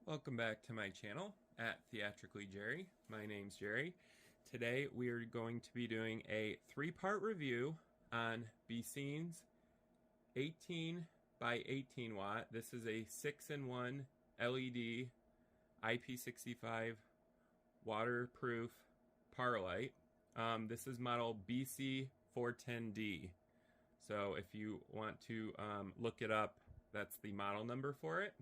Welcome back to my channel at Theatrically Jerry. My name's Jerry. Today we are going to be doing a three-part review on Becen's 18 by 18 watt. This is a 6-in-1 LED IP65 waterproof PAR light. This is model BC410D. So if you want to look it up, that's the model number for it.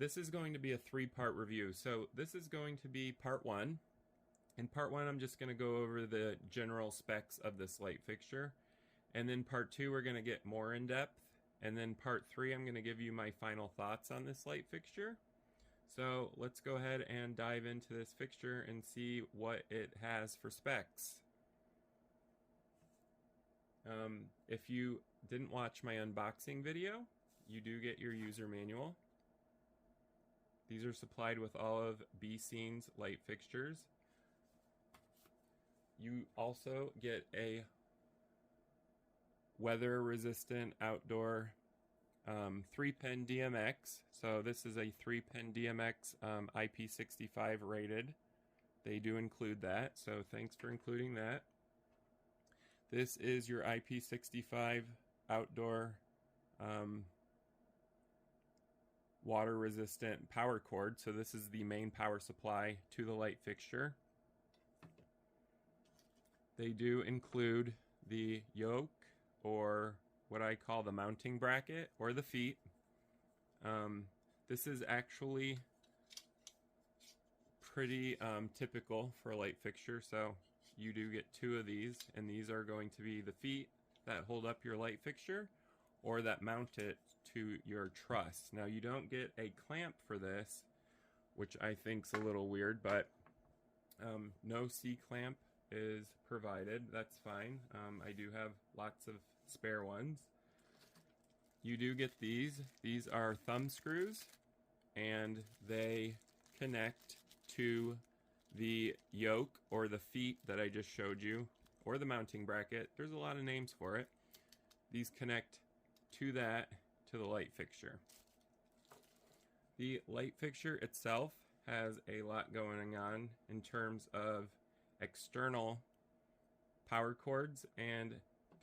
This is going to be a three-part review. So this is going to be part one. In part one, I'm just going to go over the general specs of this light fixture. And then part two, we're going to get more in depth. And then part three, I'm going to give you my final thoughts on this light fixture. So let's go ahead and dive into this fixture and see what it has for specs. If you didn't watch my unboxing video, you do get your user manual. These are supplied with all of Becen's light fixtures. You also get a weather-resistant outdoor 3-pin DMX. So this is a 3-pin DMX IP65 rated. They do include that, so thanks for including that. This is your IP65 outdoor water resistant power cord. So this is the main power supply to the light fixture. They do include the yoke, or what I call the mounting bracket, or the feet. This is actually pretty typical for a light fixture. So you do get two of these, and these are going to be the feet that hold up your light fixture or that mount it to your truss. Now you don't get a clamp for this, which I think's a little weird, but no C-clamp is provided. That's fine. I do have lots of spare ones. You do get these. These are thumb screws, and they connect to the yoke or the feet that I just showed you, or the mounting bracket. There's a lot of names for it. These connect to the light fixture. The light fixture itself has a lot going on in terms of external power cords and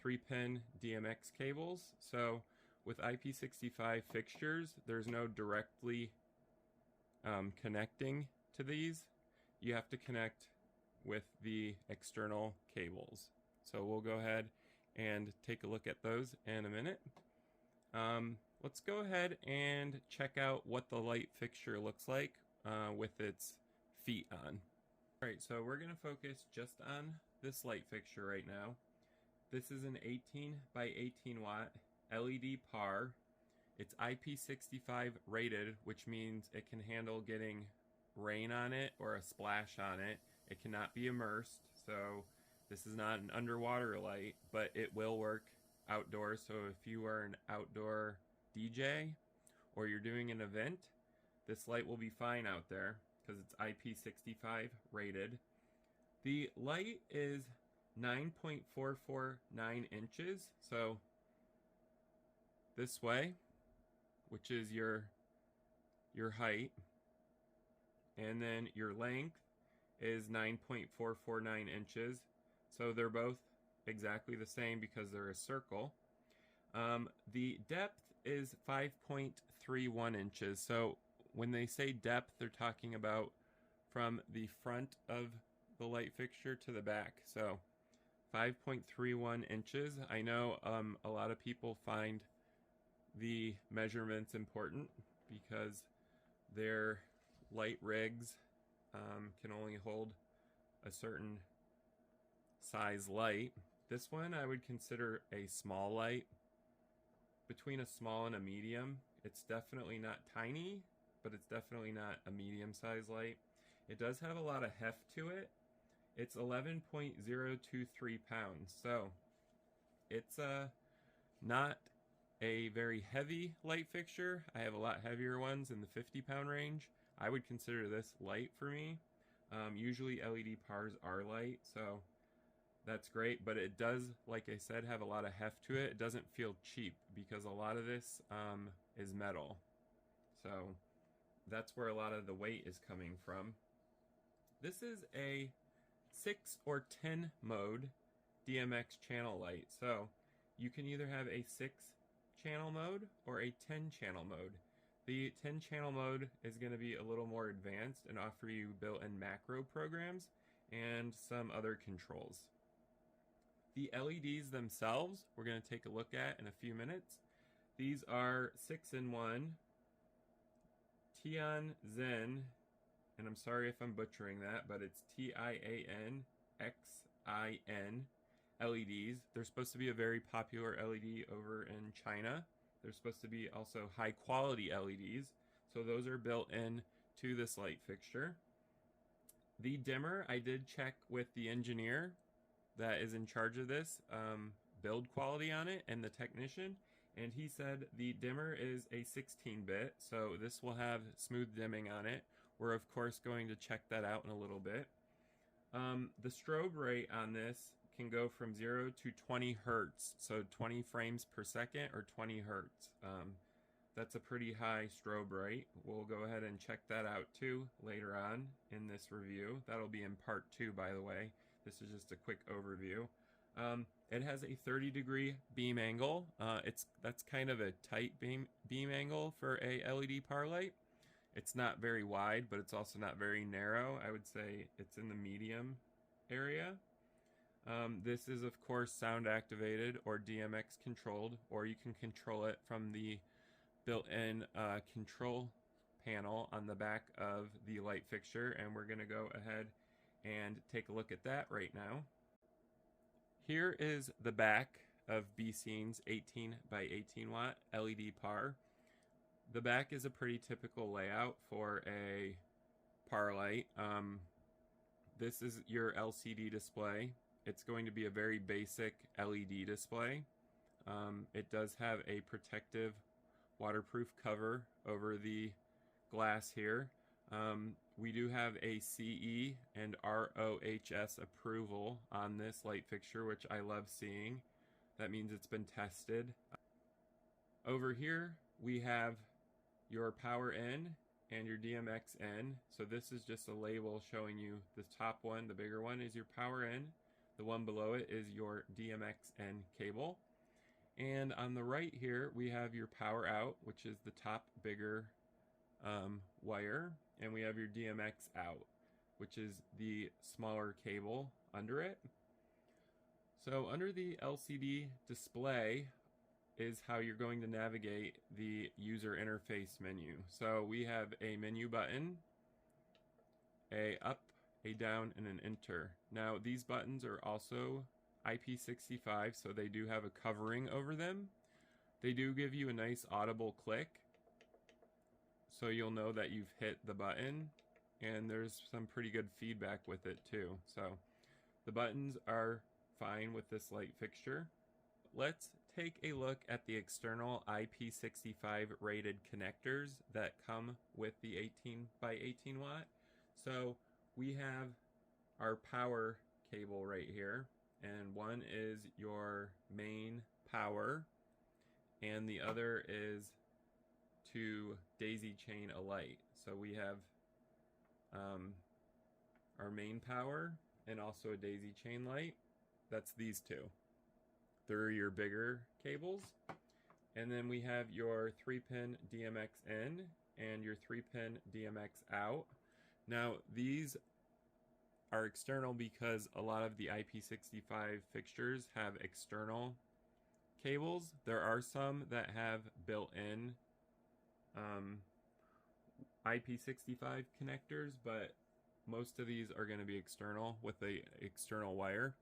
3-pin DMX cables. So with IP65 fixtures, there's no directly connecting to these. You have to connect with the external cables. So we'll go ahead and take a look at those in a minute. Let's go ahead and check out what the light fixture looks like with its feet on. Alright, so we're going to focus just on this light fixture right now. This is an 18 by 18 watt LED PAR. It's IP65 rated, which means it can handle getting rain on it or a splash on it. It cannot be immersed, so this is not an underwater light, but it will work outdoors. So if you are an outdoor DJ or you're doing an event, this light will be fine out there because it's IP65 rated. The light is 9.449 inches, so this way, which is your height, and then your length is 9.449 inches. So they're both exactly the same because they're a circle. The depth is 5.31 inches. So when they say depth, they're talking about from the front of the light fixture to the back. So 5.31 inches. I know a lot of people find the measurements important because their light rigs can only hold a certain size light. This one I would consider a small light, between a small and a medium. It's definitely not tiny, but it's definitely not a medium size light. It does have a lot of heft to it. It's 11.023 pounds, so it's not a very heavy light fixture. I have a lot heavier ones in the 50-pound range. I would consider this light for me. Usually LED PARs are light, so that's great, but it does, like I said, have a lot of heft to it. It doesn't feel cheap because a lot of this is metal. So that's where a lot of the weight is coming from. This is a 6 or 10 mode DMX channel light. So you can either have a 6 channel mode or a 10 channel mode. The 10 channel mode is going to be a little more advanced and offer you built-in macro programs and some other controls. The LEDs themselves we're going to take a look at in a few minutes. These are 6-in-1 Tianzin, and I'm sorry if I'm butchering that, but it's TIANXIN LEDs. They're supposed to be a very popular LED over in China. They're supposed to be also high quality LEDs, so those are built in to this light fixture. The dimmer, I did check with the engineer that is in charge of this build quality on it and the technician, and he said the dimmer is a 16-bit, so this will have smooth dimming on it. We're of course going to check that out in a little bit. The strobe rate on this can go from 0 to 20 hertz, so 20 frames per second or 20 hertz. That's a pretty high strobe rate. We'll go ahead and check that out too later on in this review. That'll be in part 2, by the way. This is just a quick overview. It has a 30-degree beam angle. That's kind of a tight beam angle for a LED PAR light. It's not very wide, but it's also not very narrow. I would say it's in the medium area. This is of course sound activated or DMX controlled, or you can control it from the built-in control panel on the back of the light fixture, and we're going to go ahead and take a look at that right now. Here is the back of Becen's 18 by 18 watt LED PAR. The back is a pretty typical layout for a PAR light. This is your LCD display. It's going to be a very basic LED display. It does have a protective waterproof cover over the glass here. We do have a CE and RoHS approval on this light fixture, which I love seeing. That means it's been tested. Over here we have your power in and your DMX in. So this is just a label showing you the top one, the bigger one, is your power in. The one below it is your DMX-N cable. And on the right here, we have your power out, which is the top bigger wire. And we have your DMX out, which is the smaller cable under it. So under the LCD display is how you're going to navigate the user interface menu. So we have a menu button, a up, a down, and an enter. Now these buttons are also IP65, so they do have a covering over them. They do give you a nice audible click, so you'll know that you've hit the button, and there's some pretty good feedback with it too. So the buttons are fine with this light fixture. Let's take a look at the external IP65 rated connectors that come with the 18 by 18 watt. So we have our power cable right here, and one is your main power and the other is to daisy chain a light. So we have our main power and also a daisy chain light. That's these two. They're your bigger cables. And then we have your 3-pin DMX in and your 3-pin DMX out. Now these are external because a lot of the IP65 fixtures have external cables. There are some that have built-in IP65 connectors, but most of these are going to be external with the external wire.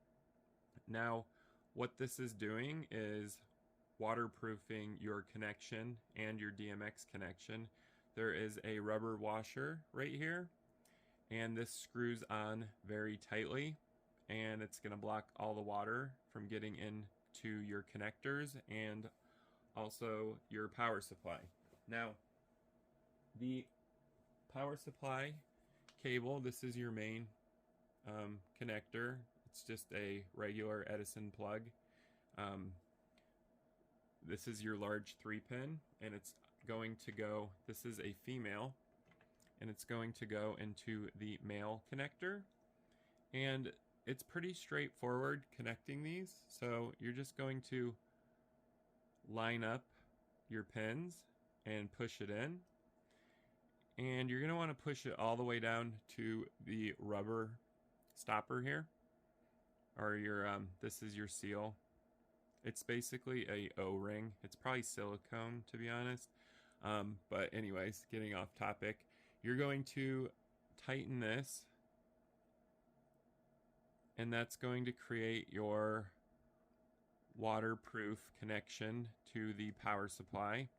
Now what this is doing is waterproofing your connection and your DMX connection. There is a rubber washer right here, and this screws on very tightly, and it's going to block all the water from getting into your connectors and also your power supply. Now the power supply cable, this is your main connector. It's just a regular Edison plug. This is your large 3-pin, and it's going to go, this is a female, and it's going to go into the male connector. And it's pretty straightforward connecting these. So you're just going to line up your pins and push it in. And you're going to want to push it all the way down to the rubber stopper here, or your this is your seal. It's basically a O-ring. It's probably silicone, to be honest. But anyways, getting off topic, you're going to tighten this, and that's going to create your waterproof connection to the power supply.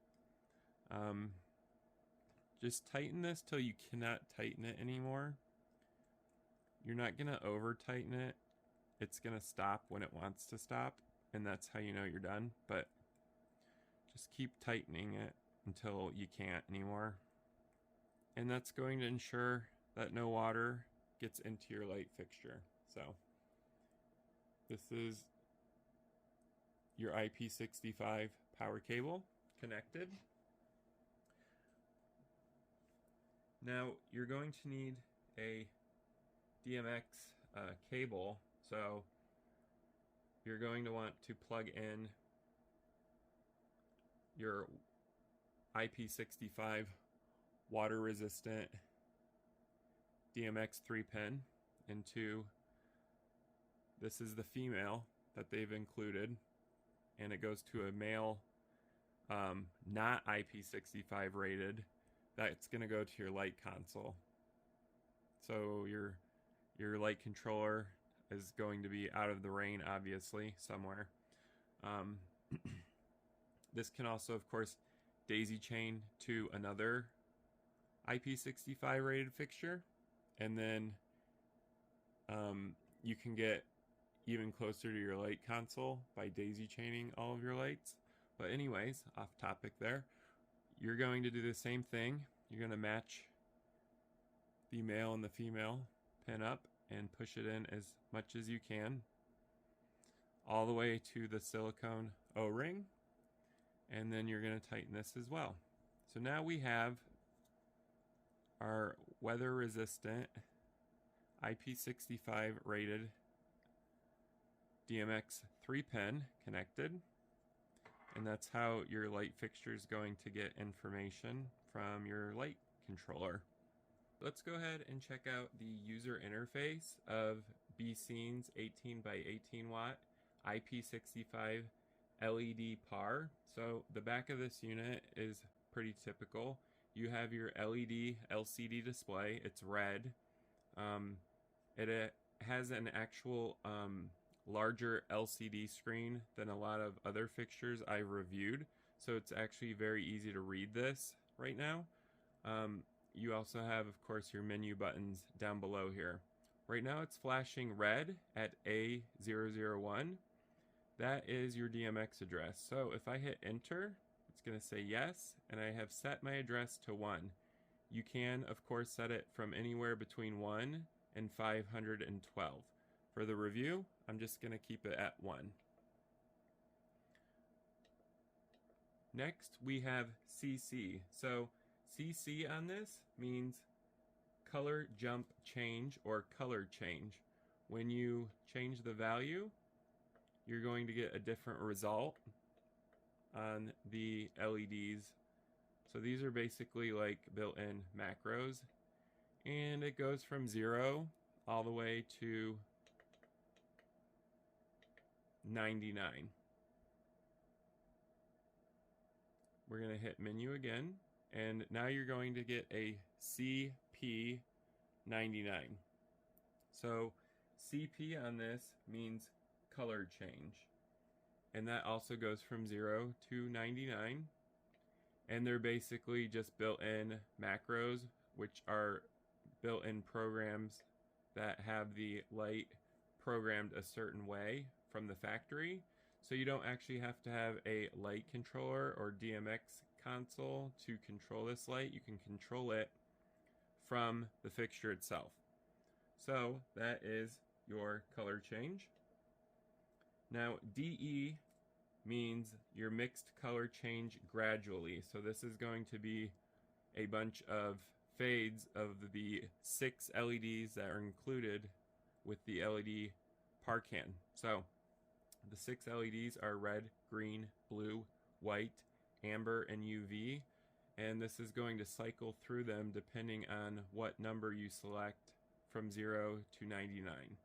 Just tighten this till you cannot tighten it anymore. You're not going to over tighten it. It's going to stop when it wants to stop, and that's how you know you're done. But just keep tightening it until you can't anymore. And that's going to ensure that no water gets into your light fixture. So this is your IP65 power cable connected. Now you're going to need a DMX cable, so you're going to want to plug in your IP65 water resistant DMX 3-pin into, this is the female that they've included, and it goes to a male not IP65 rated. That's going to go to your light console. So your light controller is going to be out of the rain, obviously, somewhere. This can also, of course, daisy chain to another IP65 rated fixture, and then you can get even closer to your light console by daisy chaining all of your lights. But anyways, off topic there. You're going to do the same thing. You're going to match the male and the female pin up and push it in as much as you can all the way to the silicone O-ring, and then you're going to tighten this as well. So now we have our weather resistant IP65 rated DMX 3-pin connected, and that's how your light fixture is going to get information from your light controller. Let's go ahead and check out the user interface of Becen's 18 by 18 watt IP65 LED PAR. So the back of this unit is pretty typical. You have your LED LCD display. It's red. It has an actual larger LCD screen than a lot of other fixtures I've reviewed, so it's actually very easy to read this right now. You also have, of course, your menu buttons down below here. Right now it's flashing red at A001. That is your DMX address. So if I hit enter, it's going to say yes, and I have set my address to 1. You can, of course, set it from anywhere between 1 and 512. For the review, I'm just going to keep it at 1. Next, we have CC. So CC on this means color jump change or color change. When you change the value, you're going to get a different result on the LEDs. So these are basically like built-in macros, and it goes from 0 all the way to 99. We're going to hit menu again, and now you're going to get a CP99. So CP on this means color change, and that also goes from 0 to 99, and they're basically just built-in macros, which are built-in programs that have the light programmed a certain way from the factory, so you don't actually have to have a light controller or DMX console to control this light. You can control it from the fixture itself. So that is your color change. Now DE means your mixed color change gradually. So this is going to be a bunch of fades of the 6 LEDs that are included with the LED PAR can. So the 6 LEDs are red, green, blue, white, amber, and UV, and this is going to cycle through them depending on what number you select from 0 to 99.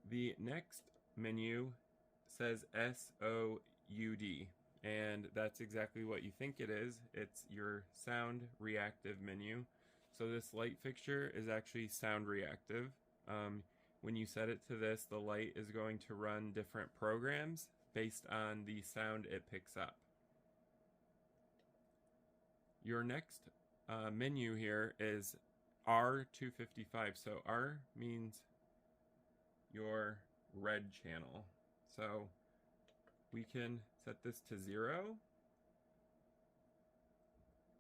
The next menu says SOUD, and that's exactly what you think it is. It's your sound reactive menu. So this light fixture is actually sound reactive. When you set it to this, the light is going to run different programs based on the sound it picks up. Your next menu here is R255. So R means your red channel. So we can set this to 0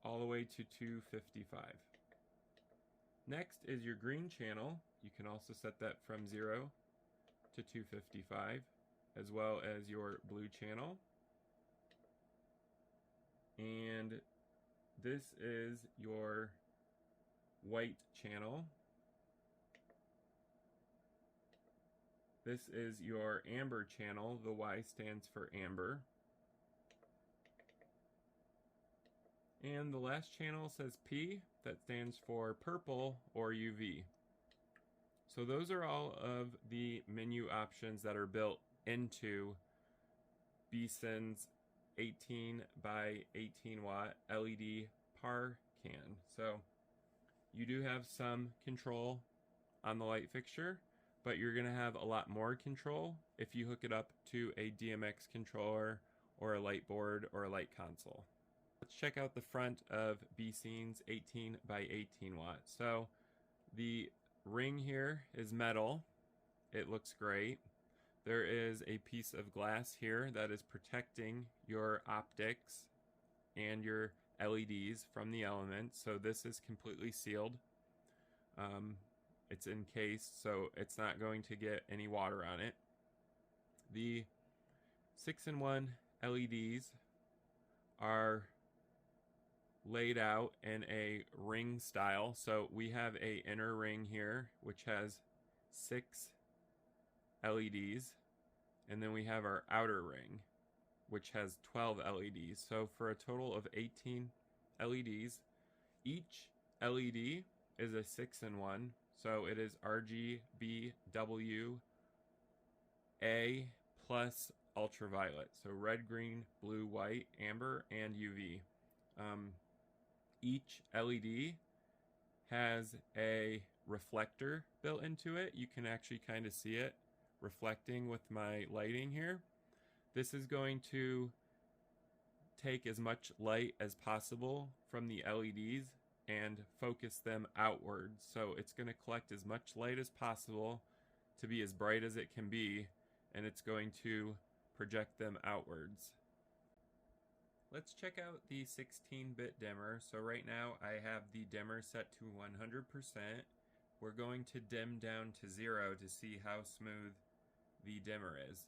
all the way to 255. Next is your green channel. You can also set that from 0 to 255, as well as your blue channel. And this is your white channel. This is your amber channel. The Y stands for amber. And the last channel says P, that stands for purple or UV. So those are all of the menu options that are built into Becen's 18 by 18 watt LED PAR can. So you do have some control on the light fixture, but you're going to have a lot more control if you hook it up to a DMX controller or a light board or a light console. Let's check out the front of Becen's 18 by 18 watt. So the ring here is metal. It looks great. There is a piece of glass here that is protecting your optics and your LEDs from the elements. So this is completely sealed. It's encased, so it's not going to get any water on it. The 6-in-1 LEDs are laid out in a ring style. So we have a inner ring here which has 6 LEDs, and then we have our outer ring which has 12 LEDs. So for a total of 18 LEDs. Each LED is a 6-in-1, so it is RGBWA+ ultraviolet. So red, green, blue, white, amber, and UV. Each LED has a reflector built into it. You can actually kind of see it reflecting with my lighting here. This is going to take as much light as possible from the LEDs and focus them outwards. So it's going to collect as much light as possible to be as bright as it can be, and it's going to project them outwards. Let's check out the 16-bit dimmer. So right now I have the dimmer set to 100%. We're going to dim down to 0 to see how smooth the dimmer is.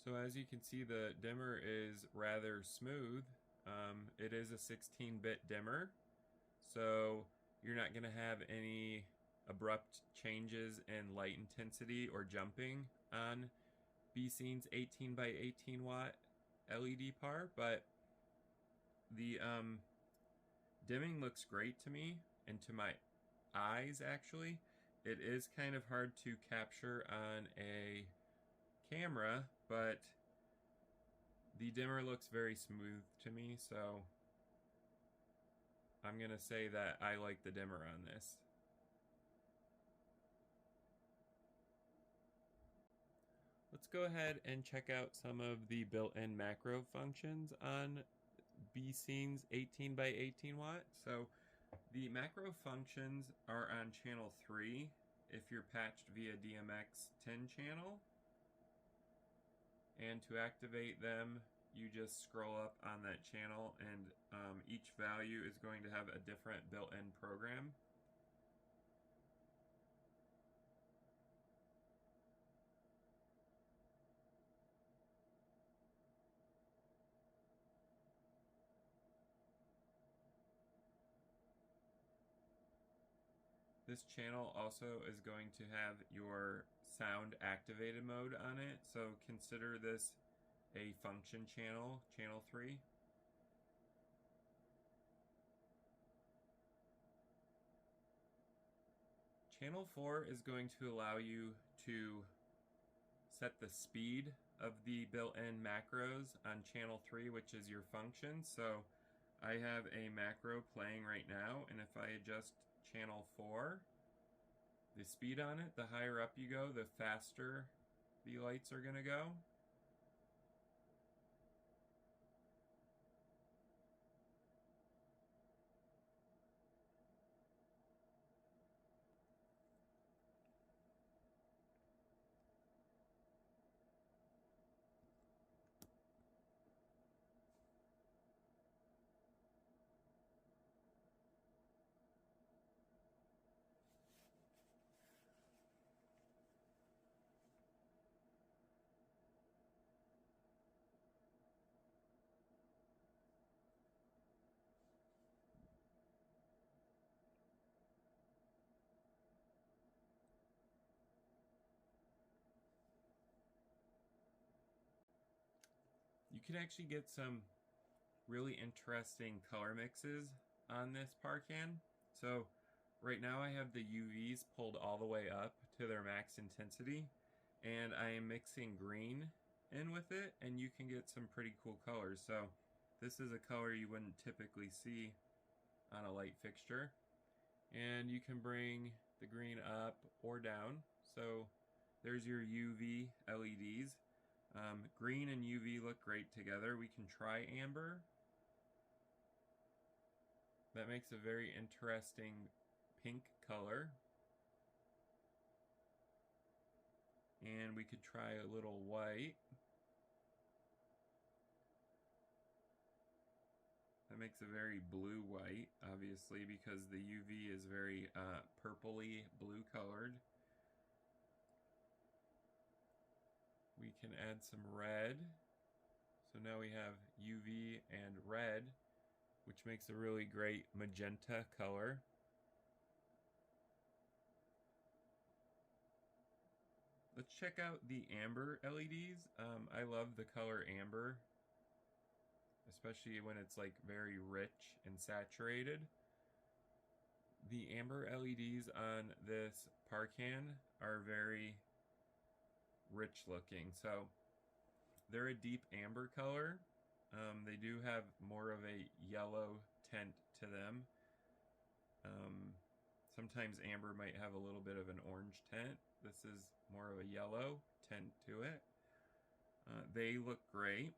So as you can see, the dimmer is rather smooth. It is a 16-bit dimmer, so you're not going to have any abrupt changes in light intensity or jumping on Becen's 18 by 18 watt LED PAR, but the dimming looks great to me and to my eyes actually. It is kind of hard to capture on a camera, but the dimmer looks very smooth to me, so I'm gonna say that I like the dimmer on this. Let's go ahead and check out some of the built-in macro functions on Becen's 18 by 18 watt. So the macro functions are on channel 3 if you're patched via DMX 10 channel. And to activate them, you just scroll up on that channel, and each value is going to have a different built-in program. This channel also is going to have your sound activated mode on it, so consider this a function channel, channel 3. Channel 4 is going to allow you to set the speed of the built-in macros on channel 3, which is your function. So I have a macro playing right now, and if I adjust channel 4, the speed on it, the higher up you go, the faster the lights are going to go. You can actually get some really interesting color mixes on this PAR can. So right now I have the UVs pulled all the way up to their max intensity, and I am mixing green in with it, and you can get some pretty cool colors. So this is a color you wouldn't typically see on a light fixture, and you can bring the green up or down. So there's your UV LEDs. Green and UV look great together. We can try amber. That makes a very interesting pink color. And we could try a little white. That makes a very blue white, obviously, because the UV is very purpley blue colored. We can add some red. So now we have UV and red, which makes a really great magenta color. Let's check out the amber LEDs. I love the color amber, especially when it's like very rich and saturated. The amber LEDs on this PAR can are very rich looking. So they're a deep amber color. They do have more of a yellow tint to them. Sometimes amber might have a little bit of an orange tint. This is more of a yellow tint to it. They look great.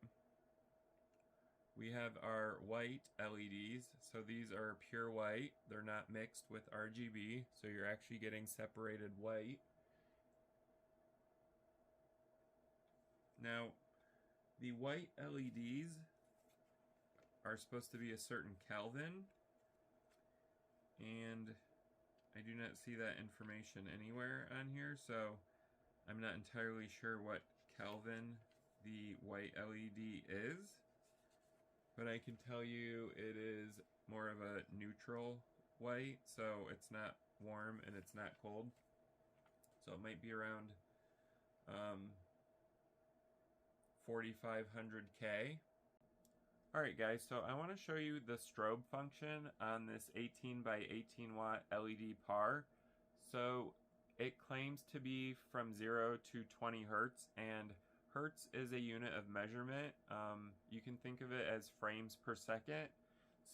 We have our white LEDs. So these are pure white. They're not mixed with RGB, so you're actually getting separated white. Now, the white LEDs are supposed to be a certain Kelvin, and I do not see that information anywhere on here, so I'm not entirely sure what Kelvin the white LED is, but I can tell you it is more of a neutral white, so it's not warm and it's not cold. So it might be around 4500K. Alright guys, so I want to show you the strobe function on this 18 by 18 watt LED PAR. So it claims to be from 0 to 20 hertz, and hertz is a unit of measurement. You can think of it as frames per second.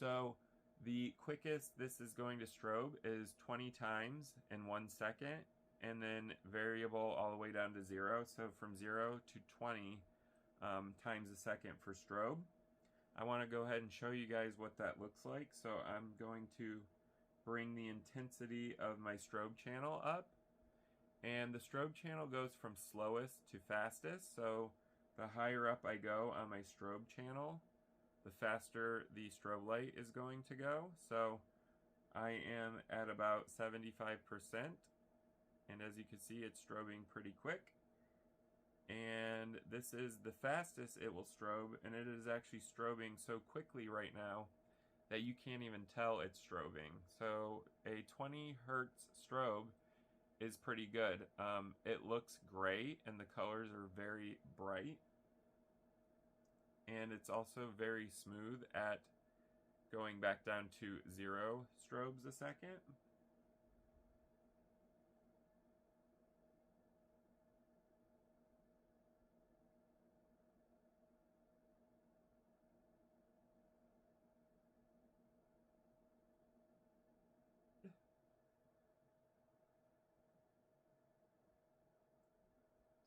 So the quickest this is going to strobe is 20 times in 1 second, and then variable all the way down to 0. So from 0 to 20 times a second for strobe. I want to go ahead and show you guys what that looks like. So I'm going to bring the intensity of my strobe channel up, and the strobe channel goes from slowest to fastest. So if the higher up I go on my strobe channel, the faster the strobe light is going to go. So I am at about 75%, and as you can see, it's strobing pretty quick. And this is the fastest it will strobe, and it is actually strobing so quickly right now that you can't even tell it's strobing. So a 20 hertz strobe is pretty good. It looks great, and the colors are very bright, and it's also very smooth at going back down to 0 strobes a second.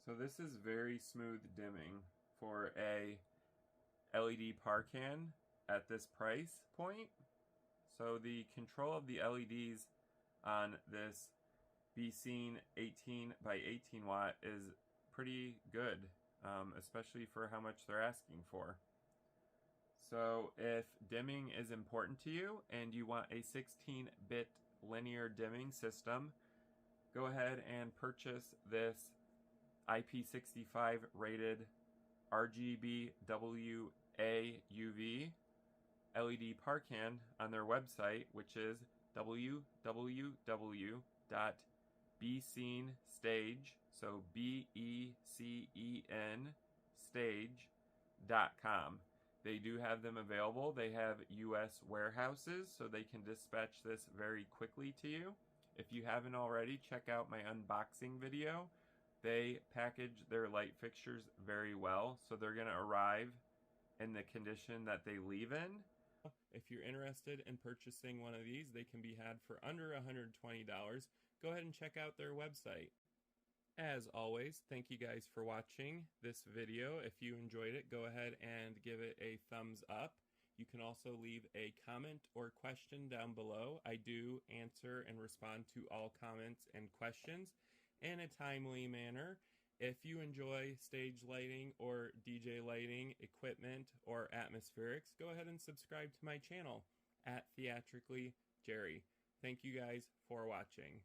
So this is very smooth dimming for a LED PAR can at this price point. So the control of the LEDs on this Becen 18 by 18 watt is pretty good, especially for how much they're asking for. So if dimming is important to you and you want a 16-bit linear dimming system, go ahead and purchase this IP65 rated RGBWA+UV LED PAR can on their website, which is www.becenstage, so BECEN stage.com. They do have them available. They have US warehouses, so they can dispatch this very quickly to you. If you haven't already, check out my unboxing video. They package their light fixtures very well, so they're going to arrive in the condition that they leave in. If you're interested in purchasing one of these, they can be had for under $120. Go ahead and check out their website. As always, thank you guys for watching this video. If you enjoyed it, go ahead and give it a thumbs up. You can also leave a comment or question down below. I do answer and respond to all comments and questions in a timely manner. If you enjoy stage lighting or DJ lighting, equipment, or atmospherics, go ahead and subscribe to my channel at Theatrically Jerry. Thank you guys for watching.